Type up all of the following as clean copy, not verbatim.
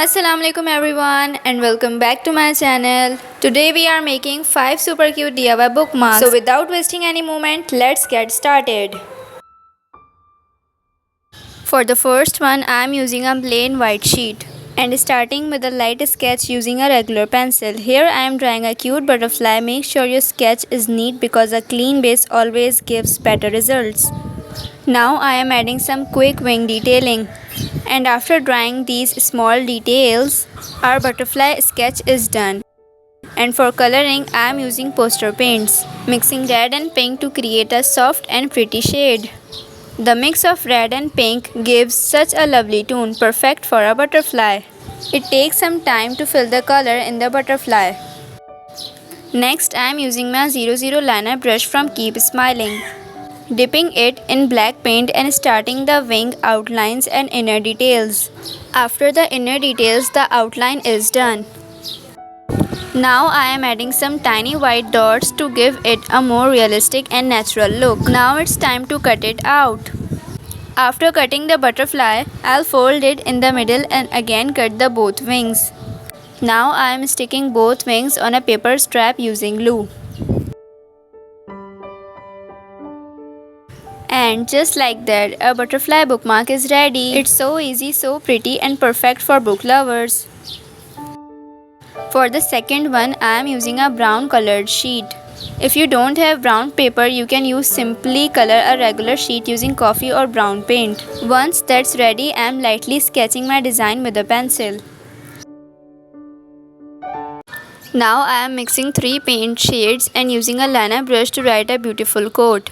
Assalamualaikum everyone and welcome back to my channel. Today we are making 5 super cute DIY bookmarks. So without wasting any moment, let's get started. For the first one, I am using a plain white sheet and starting with a light sketch using a regular pencil. Here I am drawing a cute butterfly. Make sure your sketch is neat because a clean base always gives better results. Now I am adding some quick wing detailing. And after drawing these small details, our butterfly sketch is done. And for coloring, I am using poster paints, mixing red and pink to create a soft and pretty shade. The mix of red and pink gives such a lovely tone, perfect for a butterfly. It takes some time to fill the color in the butterfly. Next, I am using my 00 liner brush from Keep Smiling, dipping it in black paint and starting the wing outlines and inner details. After the inner details, the outline is done. Now I am adding some tiny white dots to give it a more realistic and natural look. Now it's time to cut it out. After cutting the butterfly, I'll fold it in the middle and again cut the both wings. Now I am sticking both wings on a paper strap using glue. And just like that, a butterfly bookmark is ready. It's so easy, so pretty and perfect for book lovers. For the second one, I am using a brown colored sheet. If you don't have brown paper, you can simply color a regular sheet using coffee or brown paint. Once that's ready, I am lightly sketching my design with a pencil. Now I am mixing 3 paint shades and using a liner brush to write a beautiful quote.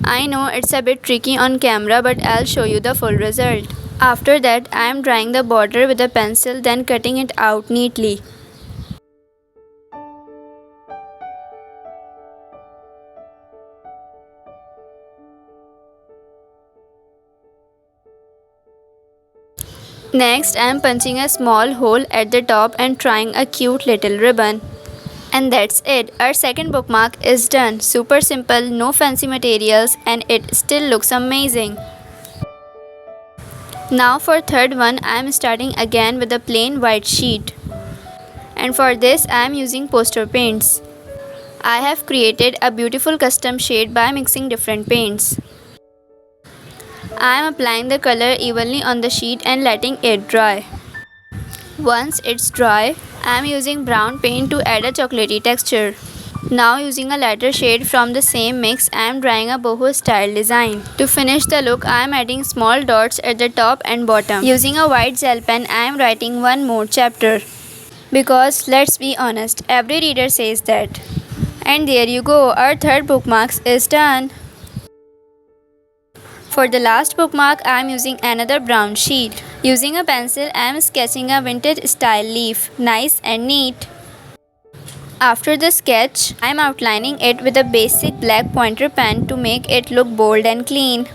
I know it's a bit tricky on camera, but I'll show you the full result. After that, I am drawing the border with a pencil, then cutting it out neatly. Next, I am punching a small hole at the top and trying a cute little ribbon. And that's it. Our second bookmark is done. Super simple, no fancy materials, and it still looks amazing. Now for third one, I am starting again with a plain white sheet. And for this, I am using poster paints. I have created a beautiful custom shade by mixing different paints. I am applying the color evenly on the sheet and letting it dry. Once it's dry, I am using brown paint to add a chocolatey texture. Now using a lighter shade from the same mix, I am drawing a boho style design. To finish the look, I am adding small dots at the top and bottom. Using a white gel pen, I am writing one more chapter. Because let's be honest, every reader says that. And there you go, our third bookmark is done. For the last bookmark, I am using another brown sheet. Using a pencil, I am sketching a vintage style leaf, nice and neat. After the sketch, I am outlining it with a basic black pointer pen to make it look bold and clean.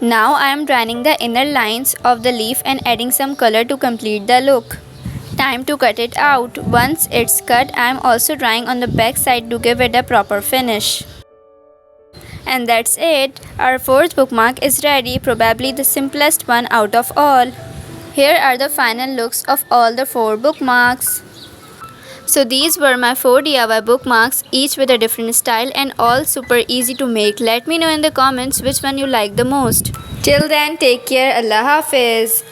Now I am drawing the inner lines of the leaf and adding some color to complete the look. Time to cut it out. Once it's cut, I am also drawing on the back side to give it a proper finish. And that's it. Our fourth bookmark is ready, probably the simplest one out of all. Here are the final looks of all the 4 bookmarks. So these were my 4 DIY bookmarks, each with a different style and all super easy to make. Let me know in the comments which one you like the most. Till then, take care. Allah Hafiz.